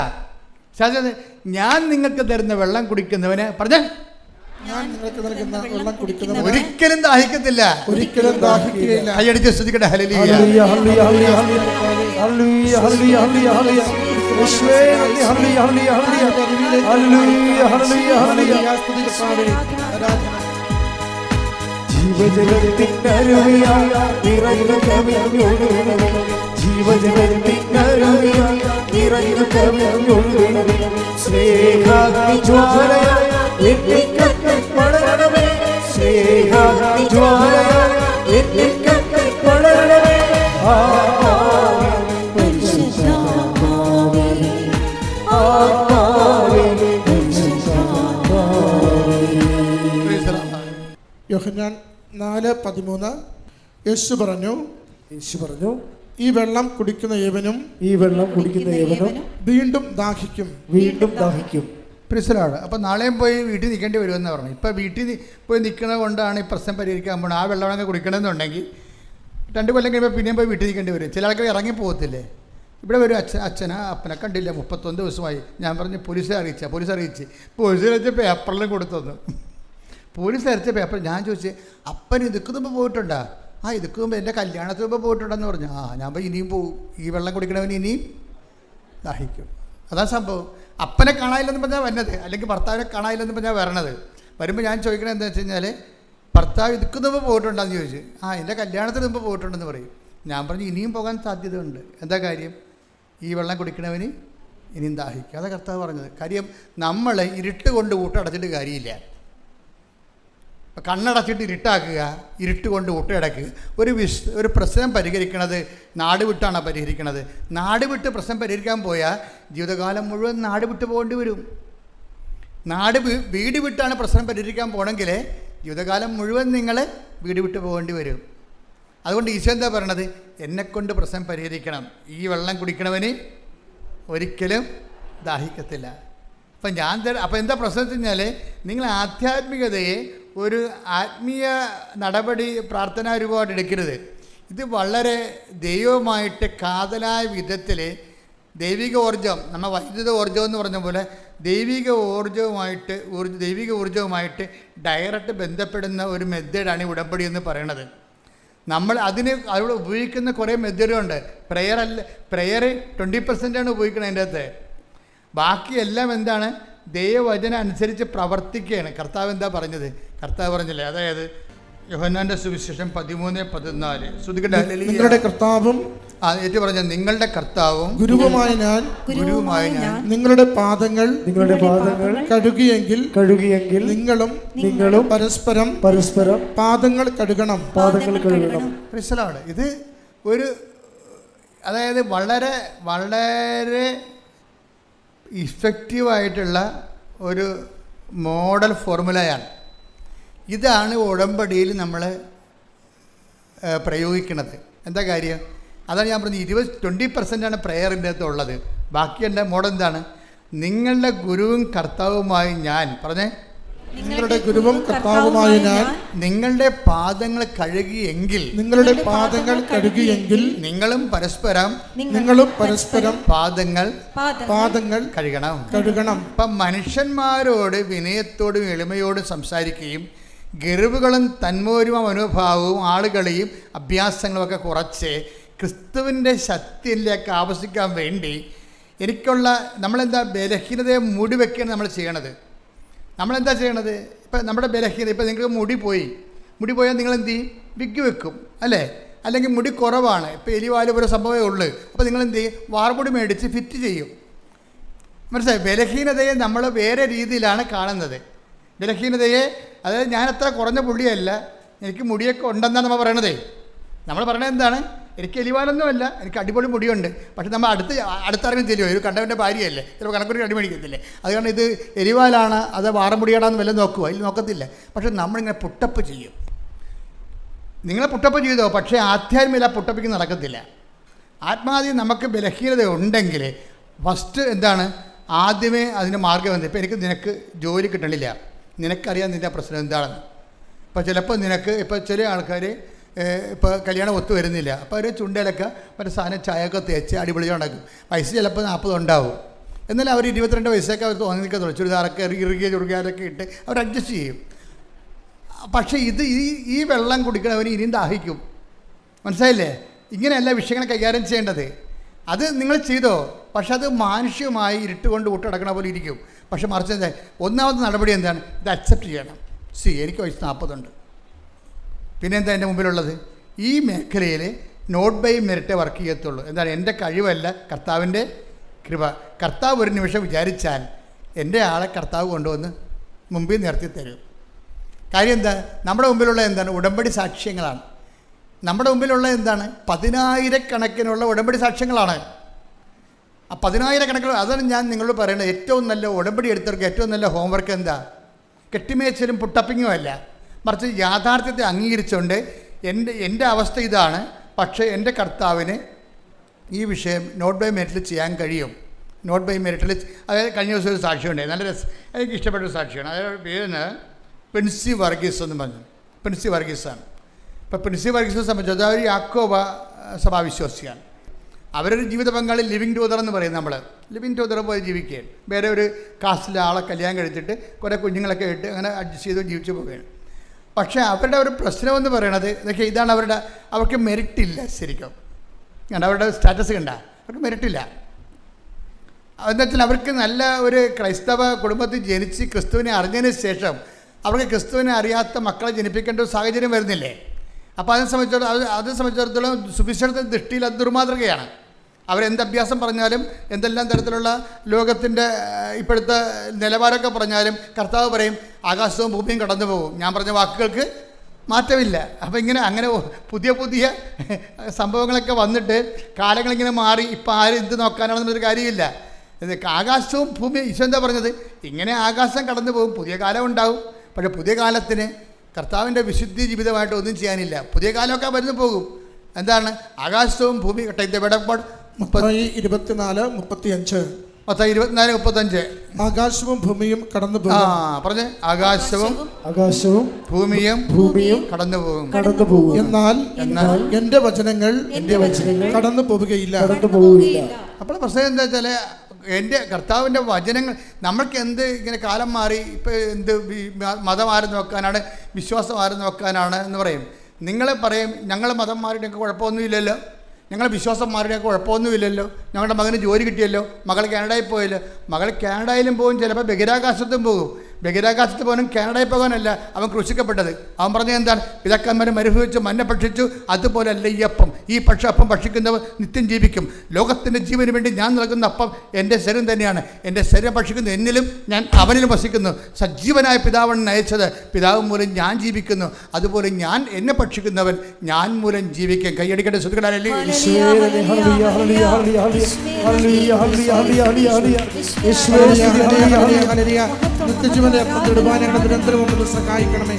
ഞാൻ നിങ്ങൾക്ക് തരുന്ന വെള്ളം കുടിക്കുന്നവന് പറഞ്ഞ ഞാൻ നിങ്ങൾക്ക് നൽകുന്ന വെള്ളം കുടിക്കുന്നവൻ ഒരിക്കലും ദാഹിക്കത്തില്ല, ഒരിക്കലും ദാഹിക്കുകയില്ല. കൈയടിച്ച് ശ്രദ്ധിക്കട്ടെ. Hallelujah. Hallelujah, hallelujah, hallelujah, hallelujah, hallelujah, hallelujah. യേശുവേ നന്ദി. Hallelujah, hallelujah, hallelujah, hallelujah, hallelujah. ജീവജലത്തിനരുവിയായി നിറഞ്ഞു കവിഞ്ഞൊഴുകണമേ, ജീവജലത്തിനരുവിയായി നിറഞ്ഞു കവിഞ്ഞൊഴുകണമേ, സ്നേഹാഗ്നിജ്വാലയായി എന്നിൽ പടരണമേ, സ്നേഹാഗ്നിജ്വാലയായി എന്നിൽ പടരണമേ. പരിശുദ്ധാത്മാവേ, ആത്മാവേ, പരിശുദ്ധാത്മാവേ. യോഹന്നാൻ 4:13 യേശു പറഞ്ഞു, ഈ വെള്ളം കുടിക്കുന്ന ഏവനും വീണ്ടും ദാഹിക്കും. പ്രിസലാണ്. അപ്പോൾ നാളെയും പോയി വീട്ടിൽ നിൽക്കേണ്ടി വരുമെന്ന് പറഞ്ഞു. ഇപ്പോൾ വീട്ടിൽ പോയി നിൽക്കുന്നത് കൊണ്ടാണ് ഈ പ്രശ്നം പരിഹരിക്കാൻ പോകുന്നത്. ആ വെള്ളമൊക്കെ കുടിക്കണമെന്നുണ്ടെങ്കിൽ 2 കൊല്ലം കഴിയുമ്പോൾ പിന്നെയും പോയി വീട്ടിൽ നിൽക്കേണ്ടി വരും. ചില ആൾക്കാർ ഇറങ്ങി പോകത്തില്ലേ? ഇവിടെ ഒരു അപ്പനെ കണ്ടില്ല, 31 ദിവസമായി. ഞാൻ പറഞ്ഞു പോലീസ് അറിയിച്ച് പേപ്പറിലും കൊടുത്തു. പോലീസ് അരച്ച പേപ്പർ ഞാൻ ചോദിച്ചു, അപ്പൻ ഇതുക്ക് മുമ്പ് പോയിട്ടുണ്ടോ? ഇതുക്ക് മുമ്പ് എൻ്റെ കല്യാണത്തിന് മുമ്പ് പോയിട്ടുണ്ടെന്ന് പറഞ്ഞു. ഞാൻ പോയി ഇനിയും പോകും, ഈ വെള്ളം കുടിക്കണവന് ഇനിയും ദാഹിക്കും. അതാ സംഭവം. അപ്പനെ കാണാനില്ലെന്ന് പറഞ്ഞാൽ വന്നത്, അല്ലെങ്കിൽ ഭർത്താവിനെ കാണാനില്ലെന്ന് പറഞ്ഞാൽ വരണത്. വരുമ്പോൾ ഞാൻ ചോദിക്കണത് എന്താ വെച്ച് കഴിഞ്ഞാൽ, ഭർത്താവ് ഇതുക്ക് മുമ്പ് പോയിട്ടുണ്ടെന്ന് ചോദിച്ചു. എൻ്റെ കല്യാണത്തിന് മുമ്പ് പോയിട്ടുണ്ടെന്ന് പറയും. ഞാൻ പറഞ്ഞു ഇനിയും പോകാൻ സാധ്യതയുണ്ട്. എന്താ കാര്യം? ഈ വെള്ളം കുടിക്കണവന് ഇനിയും ദാഹിക്കും. അതാ കർത്താവ് പറഞ്ഞത്. കാര്യം നമ്മൾ ഇരുട്ട് കൊണ്ട് കൂട്ടടച്ചിട്ട് കാര്യമില്ല. കണ്ണടച്ചിട്ട് ഇരുട്ടാക്കുക, ഇരുട്ട് കൊണ്ട് ഊട്ടയടക്കുക. ഒരു പ്രശ്നം പരിഹരിക്കണത് നാട് വിട്ടാണ് പരിഹരിക്കണത്. നാട് വിട്ട് പ്രശ്നം പരിഹരിക്കാൻ പോയാൽ ജീവിതകാലം മുഴുവൻ നാട് വിട്ട് പോകേണ്ടി വരും. വീട് വിട്ടാണ് പ്രശ്നം പരിഹരിക്കാൻ പോകണമെങ്കിൽ ജീവിതകാലം മുഴുവൻ നിങ്ങൾ വീട് വിട്ട് പോകേണ്ടി വരും. അതുകൊണ്ട് ഈശോ എന്താ പറയണത്? എന്നെക്കൊണ്ട് പ്രശ്നം പരിഹരിക്കണം. ഈ വെള്ളം കുടിക്കണവന് ഒരിക്കലും ദാഹിക്കത്തില്ല. അപ്പോൾ എന്താ പ്രശ്നം വെച്ച് കഴിഞ്ഞാൽ, നിങ്ങൾ ആധ്യാത്മികതയെ ഒരു ആത്മീയ നടപടി പ്രാർത്ഥനാരൂപമായിട്ട് എടുക്കരുത്. ഇത് വളരെ ദൈവമായിട്ട് കാതലായ വിധത്തിൽ ദൈവിക ഊർജ്ജം, നമ്മൾ വൈദ്യുത ഊർജ്ജം എന്ന് പറഞ്ഞ പോലെ ദൈവിക ഊർജ്ജവുമായിട്ട് ഡയറക്റ്റ് ബന്ധപ്പെടുന്ന ഒരു മെത്തേഡാണ് ഈ ഉടമ്പടി എന്ന് പറയണത്. നമ്മൾ അവിടെ ഉപയോഗിക്കുന്ന കുറേ മെത്തേഡുണ്ട്. പ്രെയർ 20% ഉപയോഗിക്കണം അതിൻ്റെ അകത്ത്. ബാക്കിയെല്ലാം എന്താണ്? ദൈവവചനം അനുസരിച്ച് പ്രവർത്തിക്കുകയാണ്. കർത്താവ് എന്താ പറഞ്ഞത്? കർത്താവ് പറഞ്ഞില്ലേ, അതായത് യോഹന്നാന്റെ സുവിശേഷം 13:14 നിങ്ങളുടെ കർത്താവും ഏറ്റു പറഞ്ഞ നിങ്ങളുടെ കർത്താവും ഗുരുവുമായ ഞാൻ നിങ്ങളുടെ പാദങ്ങൾ കഴുകിയെങ്കിൽ നിങ്ങളും പരസ്പരം പാദങ്ങൾ കഴുകണം. ഇത് ഒരു, അതായത് വളരെ വളരെ ഇഫക്റ്റീവായിട്ടുള്ള ഒരു മോഡൽ ഫോർമുലയാണ്. ഇതാണ് ഉടമ്പടിയിൽ നമ്മൾ പ്രയോഗിക്കുന്നത്. എന്താ കാര്യം? അതാണ് ഞാൻ പറഞ്ഞത്. 20% പ്രെയറിൻ്റെ അകത്ത് ഉള്ളത്. ബാക്കി എൻ്റെ മോഡൽ എന്താണ്? നിങ്ങളുടെ ഗുരുവും കർത്താവുമായി ഞാൻ പറഞ്ഞേ, നിങ്ങളുടെ ഗുരുവും കർത്താവുമായ ഞാൻ നിങ്ങളുടെ പാദങ്ങൾ കഴുകിയെങ്കിൽ നിങ്ങളും പരസ്പരം പാദങ്ങൾ കഴുകണം. അപ്പം മനുഷ്യന്മാരോട് വിനയത്തോടും എളിമയോടും സംസാരിക്കുകയും ഗർവുകളും തന്മൂരുമ മനോഭാവവും ആളുകളെയും അഭ്യാസങ്ങളുമൊക്കെ കുറച്ച് ക്രിസ്തുവിൻ്റെ ശക്തിയിലേക്ക് ആവശ്യിക്കാൻ വേണ്ടി നമ്മളെന്താ ബലഹീനതയെ മൂടി വെക്കുകയാണ് നമ്മൾ ചെയ്യണത്. നമ്മളെന്താ ചെയ്യണത്? ഇപ്പം നമ്മുടെ ബലഹീനത, ഇപ്പം നിങ്ങൾക്ക് മുടി പോയാൽ നിങ്ങൾ എന്ത് ചെയ്യും? വിഗ് വെക്കും അല്ലേ? അല്ലെങ്കിൽ മുടി കുറവാണ്, ഇപ്പോൾ എലിവാല് പോലെ സംഭവമേ ഉള്ളൂ. അപ്പോൾ നിങ്ങൾ എന്ത് ചെയ്യും? വാർമുടി മേടിച്ച് ഫിറ്റ് ചെയ്യും. മനസ്സിലായി? ബലഹീനതയെ നമ്മൾ വേറെ രീതിയിലാണ് കാണുന്നത്. ബലഹീനതയെ, അതായത് ഞാനത്ര കുറഞ്ഞ പുള്ളിയല്ല, എനിക്ക് മുടിയൊക്കെ ഉണ്ടെന്നാണ് നമ്മൾ പറയണതേ. നമ്മൾ പറയണത് എന്താണ്? എനിക്ക് എലിവാലൊന്നുമല്ല, എനിക്ക് അടിപൊളി മുടിയുണ്ട്. പക്ഷെ നമ്മൾ അടുത്തറിഞ്ഞ് തരുമോ? ഒരു കണ്ടവൻ്റെ ഭാര്യയല്ലേ, ചിലപ്പോൾ കണക്കൊരു അടിമേടിക്കത്തില്ലേ? അതുകൊണ്ട് ഇത് എലിവാലാണ് അത് വാറമുടിയാടാന്ന് വല്ലതും നോക്കുക? അതിൽ നോക്കത്തില്ല. പക്ഷെ നമ്മളിങ്ങനെ പുട്ടപ്പ് ചെയ്യും. നിങ്ങളെ പുട്ടപ്പ് ചെയ്തോ, പക്ഷേ ആധ്യാത്മിക പുട്ടപ്പിക്ക് നടക്കത്തില്ല. ആത്മാദ്യം നമുക്ക് ബലഹീനത ഉണ്ടെങ്കിൽ ഫസ്റ്റ് എന്താണ്? ആദ്യമേ അതിന് മാർഗ്ഗം എന്ത്? ഇപ്പോൾ നിനക്ക് ജോലി കിട്ടണില്ല, നിനക്കറിയാം നിൻ്റെ പ്രശ്നം എന്താണെന്ന്. ഇപ്പോൾ ചിലപ്പോൾ ഇപ്പോൾ ചില ആൾക്കാർ ഇപ്പോൾ കല്യാണം ഒത്തു വരുന്നില്ല, അപ്പോൾ അവർ ചുണ്ടയിലൊക്കെ മറ്റേ സാധനം ചായയൊക്കെ തേച്ച് അടിപൊളി ഉണ്ടാക്കും. വയസ്സ് ചിലപ്പോൾ 40 ഉണ്ടാവും. എന്നാലും അവർ 22 വയസ്സൊക്കെ അവർ തോന്നിക്കത്തുള്ളൂ. ചുരിദാറൊക്കെ ഇറുകിയ ചുറുകിയാലൊക്കെ ഇട്ട് അവർ അഡ്ജസ്റ്റ് ചെയ്യും. പക്ഷേ ഈ വെള്ളം കുടിക്കണവന് ഇനിയും ദാഹിക്കും. മനസ്സിലായില്ലേ? ഇങ്ങനെയല്ല വിഷയങ്ങളെ കൈകാര്യം ചെയ്യേണ്ടത്. അത് നിങ്ങൾ ചെയ്തോ, പക്ഷെ അത് മാനുഷ്യമായി ഇരുട്ടുകൊണ്ട് ഊട്ടടക്കണ പോലെ ഇരിക്കും. പക്ഷെ മറിച്ച് എന്താ? ഒന്നാമത്തെ നടപടി എന്താണ്? ഇത് അക്സെപ്റ്റ് ചെയ്യണം. എനിക്ക് വയസ്സ് 40 ഉണ്ട്. പിന്നെന്താ എൻ്റെ മുമ്പിലുള്ളത്? ഈ മേഖലയിൽ നോട്ട് ബൈ മെറിറ്റേ വർക്ക് ചെയ്യത്തുള്ളൂ. എന്താണ്? എൻ്റെ കഴിവല്ല, കർത്താവിൻ്റെ കൃപ. കർത്താവ് ഒരു നിമിഷം വിചാരിച്ചാൽ എൻ്റെ ആളെ കർത്താവ് കൊണ്ടുവന്ന് മുമ്പിൽ നിർത്തി തരും. കാര്യം എന്താ? നമ്മുടെ മുമ്പിലുള്ള എന്താണ്? ഉടമ്പടി സാക്ഷ്യങ്ങളാണ്. നമ്മുടെ മുമ്പിലുള്ള എന്താണ്? 10,000 ഉടമ്പടി സാക്ഷ്യങ്ങളാണ്. ആ 10,000 അതാണ് ഞാൻ നിങ്ങളോട് പറയുന്നത്. ഏറ്റവും നല്ല ഉടമ്പടി എടുത്തവർക്ക് ഏറ്റവും നല്ല ഹോംവർക്ക് എന്താ? കെട്ടിമേച്ചലും പുട്ടപ്പിങ്ങും അല്ല, മറിച്ച് യാഥാർത്ഥ്യത്തെ അംഗീകരിച്ചുകൊണ്ട് എൻ്റെ അവസ്ഥ ഇതാണ്, പക്ഷേ എൻ്റെ കർത്താവിന് ഈ വിഷയം നോട്ട് ബൈ മെറിറ്റിൽ ചെയ്യാൻ കഴിയും. നോട്ട് ബൈ മെറിറ്റിൽ, അതായത് കഴിഞ്ഞ ദിവസം ഒരു സാക്ഷിയുണ്ട്, നല്ല എനിക്ക് ഇഷ്ടപ്പെട്ടൊരു സാക്ഷിയാണ്. അതായത് പേര് പ്രിൻസി വർഗീസ് എന്ന് പറഞ്ഞു. പ്രിൻസി വർഗീസാണ്. ഇപ്പോൾ പ്രിൻസി വർഗീസിനെ സംബന്ധിച്ച് അവർ യാക്കോബ സഭാവിശ്വാസിയാണ്. അവരൊരു ജീവിത പങ്കാളി ലിവിങ് ടുഗദർ എന്ന് പറയും. നമ്മൾ ലിവിങ് ടുഗദർ പോയി ജീവിക്കുകയാണ്. വേറെ ഒരു കാസ്റ്റിലെ ആളെ കല്യാണം കഴിച്ചിട്ട് കുറേ കുഞ്ഞുങ്ങളൊക്കെ ഇട്ട് അങ്ങനെ അഡ്ജസ്റ്റ് ചെയ്ത് ജീവിച്ചു പോവുകയാണ്. പക്ഷേ അവരുടെ ഒരു പ്രശ്നമെന്ന് പറയണത് ഇതാണ്, അവർക്ക് മെറിറ്റില്ല. ശരിക്കും അവരുടെ സ്റ്റാറ്റസ് കണ്ട അവർക്ക് മെറിറ്റില്ല. എന്താ വെച്ചാൽ അവർക്ക് നല്ല ഒരു ക്രൈസ്തവ കുടുംബത്തിൽ ജനിച്ച് ക്രിസ്തുവിനെ അറിഞ്ഞതിന് ശേഷം അവർക്ക് ക്രിസ്തുവിനെ അറിയാത്ത മക്കളെ ജനിപ്പിക്കേണ്ട ഒരു സാഹചര്യം വരുന്നില്ലേ? അപ്പോൾ അതിനെ സംബന്ധിച്ചിടത്തോളം സുവിശേഷത്തിൻ്റെ ദൃഷ്ടിയിൽ അത് ദുർമാതൃകയാണ്. അവരെന്ത് അഭ്യാസം പറഞ്ഞാലും എന്തെല്ലാം തരത്തിലുള്ള ലോകത്തിൻ്റെ ഇപ്പോഴത്തെ നിലവാരമൊക്കെ പറഞ്ഞാലും കർത്താവ് പറയും ആകാശവും ഭൂമിയും കടന്നു പോകും. ഞാൻ പറഞ്ഞ വാക്കുകൾക്ക് മാറ്റമില്ല. അപ്പോൾ അങ്ങനെ പുതിയ പുതിയ സംഭവങ്ങളൊക്കെ വന്നിട്ട് കാലങ്ങളിങ്ങനെ മാറി ഇപ്പം ആരും എന്ത് നോക്കാനാണെന്നൊരു കാര്യമില്ല. ആകാശവും ഭൂമിയും ഈശോ എന്താ പറഞ്ഞത്? ഇങ്ങനെ ആകാശം കടന്നു പോകും, പുതിയ കാലം ഉണ്ടാവും. പക്ഷേ പുതിയ കാലത്തിന് കർത്താവിൻ്റെ വിശുദ്ധി ജീവിതമായിട്ട് ഒന്നും ചെയ്യാനില്ല. പുതിയ കാലമൊക്കെ വരുന്നു പോകും. എന്താണ്? ആകാശവും ഭൂമി 24:35 ആകാശവും ഭൂമിയും കടന്നു പോകും. പറഞ്ഞേ, ആകാശവും ഭൂമിയും കടന്നു പോകും. എന്നാൽ എന്റെ വചനങ്ങൾ കടന്നു പോവുകയില്ല. അപ്പോൾ പ്രശ്നം എന്താ വെച്ചാൽ എൻ്റെ കർത്താവിൻ്റെ വചനങ്ങൾ നമ്മൾക്ക് എന്ത് ഇങ്ങനെ കാലം മാറി ഇപ്പോൾ എന്ത് മതം ആരും നോക്കാനാണ്, വിശ്വാസം ആരും നോക്കാനാണ് എന്ന് പറയും. നിങ്ങളെ പറയും ഞങ്ങൾ മതം മാറിയിട്ടൊക്കെ കുഴപ്പമൊന്നുമില്ലല്ലോ, ഞങ്ങൾ വിശ്വാസം മാറിയൊക്കെ കുഴപ്പമൊന്നുമില്ലല്ലോ, ഞങ്ങളുടെ മകന് ജോലി കിട്ടിയല്ലോ, മകൾ കാനഡയിൽ പോയല്ലോ. മകൾ കാനഡയിലും പോകും, ചിലപ്പോൾ ബഹിരാകാശത്തും പോകും. ബഹിരാകാശത്ത് പോകാനും കാനഡയിൽ പോകാനല്ല അവൻ ക്രൂശിക്കപ്പെട്ടത്. അവൻ പറഞ്ഞത് എന്താണ്? പിതാക്കന്മാരെ മരുഭവിച്ച് മന്ന ഭക്ഷിച്ചു, അതുപോലെ അല്ല ഈ അപ്പം. ഈ അപ്പം ഭക്ഷിക്കുന്നവർ നിത്യം ജീവിക്കും. ലോകത്തിൻ്റെ ജീവന് വേണ്ടി ഞാൻ നൽകുന്ന അപ്പം എൻ്റെ ശരീരം തന്നെയാണ്. എൻ്റെ ശരീരം ഭക്ഷിക്കുന്നു, എന്നിലും ഞാൻ അവനിലും വസിക്കുന്നു. സജീവനായ പിതാവാണ് അയച്ചത്, പിതാവ് മൂലം ഞാൻ ജീവിക്കുന്നു. അതുപോലെ ഞാൻ എന്നെ ഭക്ഷിക്കുന്നവൻ ഞാൻ മൂലം ജീവിക്കും. കൈയടിക്കട്ടെ സുഹൃത്തുക്കളല്ലേ. നിത്യജീവന്റെ അപ്പം ഞങ്ങളുടെ നിരന്തരം ഒന്ന് സഹായിക്കണമേ.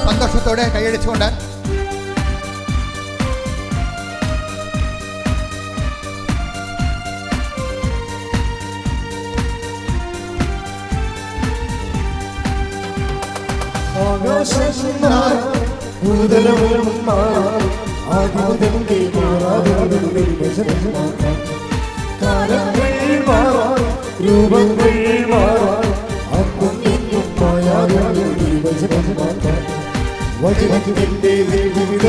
സന്തോഷത്തോടെ കൈയടിച്ചുകൊണ്ട് രൂപങ്ങൾ മാറാൻ അപ്പം നിന്നും വചനത്തിന്റെ വിവിധ